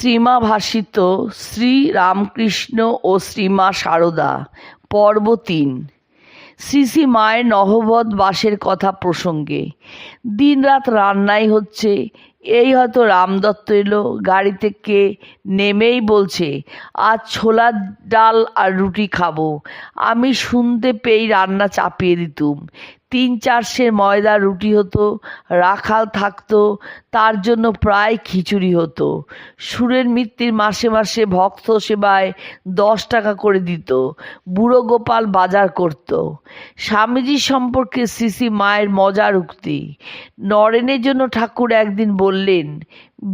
শ্রীমা ভাসিত শ্রী রামকৃষ্ণ ও শ্রীমা সারদা পর্ব ৩। শ্রী শ্রী মায়ের নহবত বাসের কথা প্রসঙ্গে। দিনরাত রান্নাই হচ্ছে। এই হয়তো রামদত্ত এলো। গাড়ি থেকে নেমেই বলছে, আজ ছোলার ডাল আর রুটি খাবো। আমি শুনতে পেয়েই রান্না চাপিয়ে দিতুম। ৩-৪ সের ময়দার রুটি হতো, রাখাল থাকতো, তার জন্য প্রায় খিচুড়ি হতো। সুরের মিত্তির মাসে মাসে ভক্ত সেবায় 10 টাকা করে দিত। বুড়ো গোপাল বাজার করত। স্বামীজির সম্পর্কে শ্রী শ্রী মায়ের মজার উক্তি। নরেনের জন্য ঠাকুর একদিন বললেন,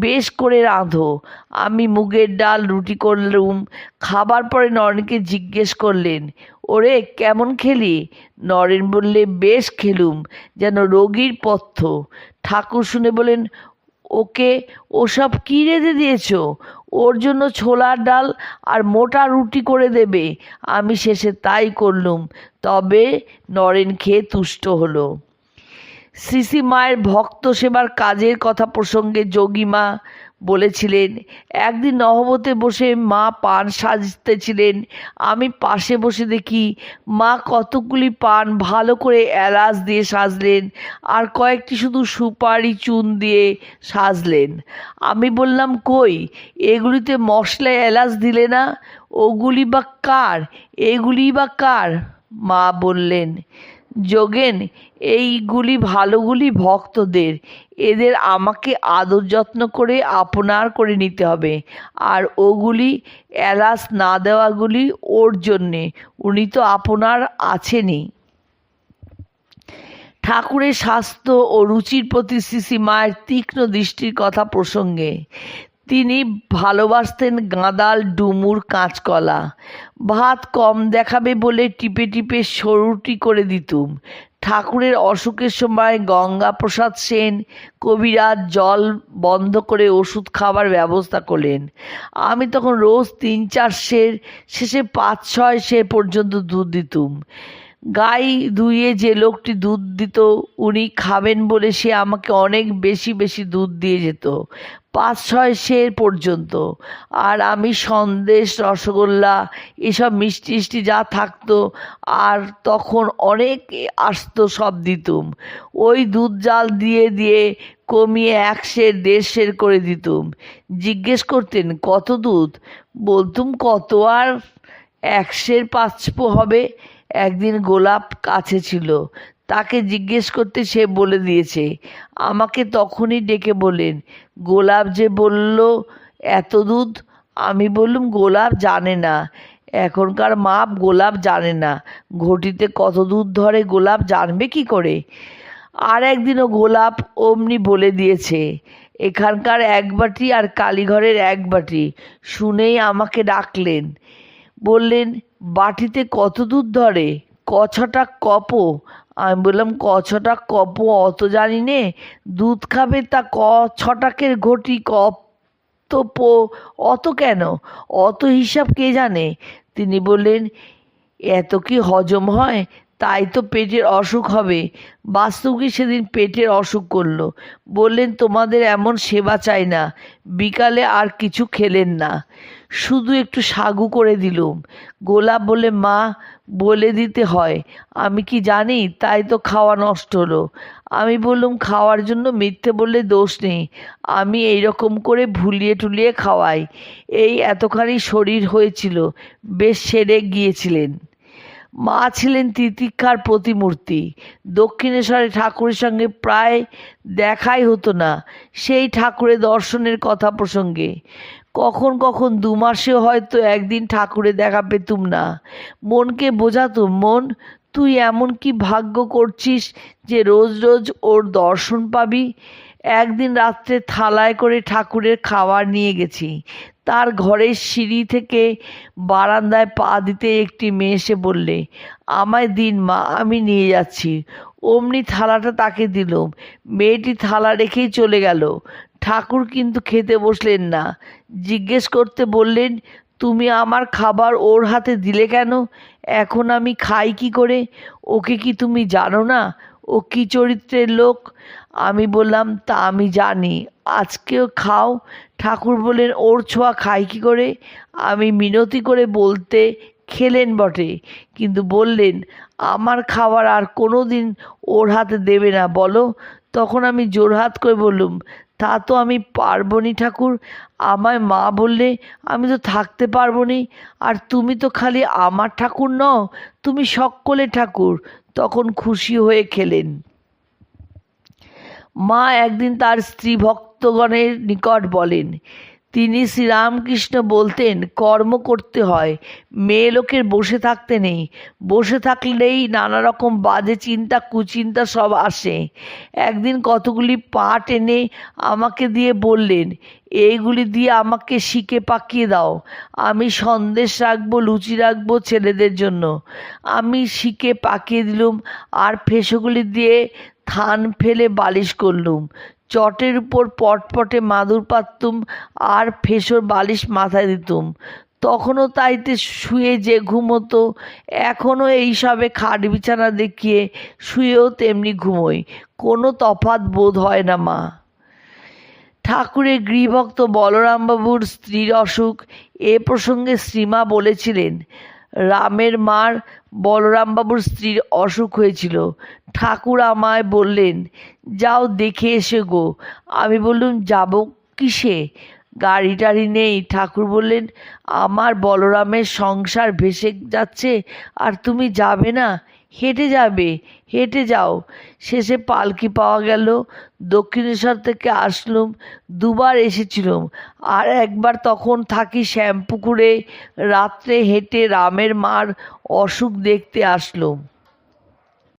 বেশ করে রাঁধো। আমি মুগের ডাল রুটি করলুম। খাবার পরে নরেনকে জিজ্ঞেস করলেন, ওরে কেমন খেলি? নরেন বললে, বেশ খেলুম, যেন রোগীর পথ্য। ঠাকুর শুনে বলেন, ওকে ওসব কী রেঁধে দিয়েছ? ওর জন্য ছোলার ডাল আর মোটা রুটি করে দেবে। আমি শেষে তাই করলুম। তবে নরেন খেয়ে তুষ্ট হলো। শ্রী শ্রী মায়ের ভক্ত সেবার কাজের কথা প্রসঙ্গে যোগীমা বলেছিলেন, একদিন নহবতে বসে মা পান সাজতেছিলেন। আমি পাশে বসে দেখি মা কতকগুলি পান ভালো করে এলাচ দিয়ে সাজলেন, আর কয়েকটি শুধু সুপারি চুন দিয়ে সাজলেন। আমি বললাম, কই, এগুলিতে মশলা এলাচ দিলে না? ওগুলি বা কার, এগুলি বা কার? মা বললেন, যোগেন, এইগুলি ভালোগুলি ভক্তদের। এদের আমাকে আদর যত্ন করে আপনার করে নিতে হবে, আর ওগুলি এলাচ না দেওয়াগুলি ওর জন্যে। উনি তো আপনার আছেনই। ঠাকুরের স্বাস্থ্য ও রুচির প্রতি শ্রী শ্রী মায়ের তীক্ষ্ণ দৃষ্টির কথা প্রসঙ্গে। তিনি ভালোবাসতেন গাঁদাল, ডুমুর, কাঁচকলা। ভাত কম দেখাবে বলে টিপে টিপে সরুটি করে দিতুম। ঠাকুরের অসুখের সময় গঙ্গাপ্রসাদ সেন কবিরাজ জল বন্ধ করে ওষুধ খাবার ব্যবস্থা করলেন। আমি তখন রোজ ৩-৪ সের, শেষে ৫-৬ সের পর্যন্ত দুধ দিতুম। গাই ধুইয়ে যে লোকটি দুধ দিত, উনি খাবেন বলে সে আমাকে অনেক বেশি বেশি দুধ দিয়ে যেত, ৫-৬ সের পর্যন্ত। আর আমি সন্দেশ, রসগোল্লা, এসব মিষ্টি যা থাকতো আর তখন অনেক আসতো সব দিতুম। ওই দুধ জাল দিয়ে দিয়ে কমিয়ে ১ সের ১.৫ সের করে দিতুম। জিজ্ঞেস করতেন, কত দুধ? বলতুম, কত আর ১ সের ৫ হবে। একদিন গোলাপ কাছে ছিল, তাকে জিজ্ঞেস করতে সে বলে দিয়েছে। আমাকে তখনই ডেকে বললেন, গোলাপ যে বলল এত দুধ। আমি বললুম, গোলাপ জানে না, এখনকার মাপ গোলাপ জানে না। ঘটিতে কত দুধ ধরে গোলাপ জানবে কি করে? আর একদিনও গোলাপ অমনি বলে দিয়েছে, এখানকার 1 বাটি আর কালীঘরের 1 বাটি। শুনেই আমাকে ডাকলেন, বললেন, বাটিতে কত দুধ ধরে? ক-ছটা কপো? আমি বললাম, ক-ছটা কপো অত জানি নে, দুধ খাবে তা ক-ছটাকের ঘটি, কত পো, অত কেন? অত হিসাব কে জানে? তিনি বললেন, এত কি হজম হয়? তাই তো পেটের অসুখ হবে। বাস্তবিক সেদিন পেটের অসুখ করল। বললেন, তোমাদের এমন সেবা চাই না। বিকালে আর কিছু খেলেন না, শুধু একটু সাগু করে দিলুম। গোলাপ বলে, মা বলে দিতে হয়, আমি কি জানি? তাই তো খাওয়া নষ্ট হলো। আমি বললুম, খাওয়ার জন্য মিথ্যে বললে দোষ নেই। আমি এই রকম করে ভুলিয়ে টুলিয়ে খাওয়াই। এই এতখানি শরীর হয়েছিল, বেশ সেরে গিয়েছিলেন। মা ছিলেন তিতিক্ষার প্রতিমূর্তি। দক্ষিণেশ্বরে ঠাকুরের সঙ্গে প্রায় দেখাই হতো না, সেই ঠাকুরের দর্শনের কথা প্রসঙ্গে। কখন কখন 2 মাসেও হয়তো একদিন ঠাকুরের দেখা পেতুম না। মনকে বোঝাতুম, মন, তুই এমন কি ভাগ্য করছিস যে রোজ রোজ ওর দর্শন পাবি? একদিন রাত্রে থালায় করে ঠাকুরের খাবার নিয়ে গেছি। তার ঘরের সিঁড়ি থেকে বারান্দায় পা দিতে একটি মেয়ে এসে বললে, আমায় দিন মা, আমি নিয়ে যাচ্ছি। অমনি থালাটা তাকে দিলুম। মেয়েটি থালা রেখেই চলে গেল। ঠাকুর কিন্তু খেতে বসলেন না। জিজ্ঞেস করতে বললেন, তুমি আমার খাবার ওর হাতে দিলে কেন? এখন আমি খাই কি করে? ওকে কি তুমি জানো না? ও কী চরিত্রের লোক? আমি বললাম, তা আমি জানি, আজকেও খাও। ঠাকুর বললেন, ওর ছোঁয়া খাই কী করে? আমি মিনতি করে বলতে খেলেন বটে, কিন্তু বললেন, আমার খাবার আর কোনো দিন ওর হাতে দেবে না বলো। তখন আমি জোড়হাত করে বললুম, তা তো আমি পারব নি ঠাকুর। আমায় মা বললে আমি তো থাকতে পারব নি। আর তুমি তো খালি আমার ঠাকুর নও, তুমি সকলে ঠাকুর। তখন খুশি হয়ে খেলেন। মা একদিন তার স্ত্রী ভক্তগণের নিকট বলেন, তিনি শ্রীরামকৃষ্ণ বলতেন কর্ম করতে হয়, মেয়ে লোকের বসে থাকতে নেই। বসে থাকলেই নানা রকম বাজে চিন্তা কুচিন্তা সব আসে। একদিন কতগুলি পাট এনে আমাকে দিয়ে বললেন, এইগুলি দিয়ে আমাকে শিকে পাকিয়ে দাও, আমি সন্দেশ রাখবো, লুচি রাখবো ছেলেদের জন্য। আমি শিকে পাকিয়ে দিলুম, আর ফেসোগুলি দিয়ে থান ফেলে বালিশ করলুম। চটের উপর পটপটে মাদুর পাততুম, আর ফেসোর বালিশ মাথায় দিতুম। তখনও তাইতে শুয়ে যে ঘুমোতো, এখনও এইসবে খাট বিছানা দেখিয়ে শুয়েও তেমনি ঘুমোই। কোনো তফাৎ বোধ হয় না মা। ঠাকুরের গৃহভক্ত বলরামবাবুর স্ত্রীর অসুখ। এ প্রসঙ্গে শ্রীমা বলেছিলেন, রামের মার বলরামবাবুর স্ত্রীর অসুখ হয়েছিল। ঠাকুর আমায় বললেন, যাও দেখে এসে গো। আমি বললুম, যাব কিসে? গাড়ি টাড়ি নেই। ঠাকুর বললেন, আমার বলরামের সংসার ভেসে যাচ্ছে, আর তুমি যাবে না? হেঁটে যাবে, হেঁটে যাও। শেষে পালকি পাওয়া গেল। দক্ষিণেশ্বর থেকে আসলুম, দুবার এসেছিলুম, আর একবার তখন থাকি শ্যামপুকুরে। রাত্রে হেঁটে রামের মার অসুখ দেখতে আসলুম।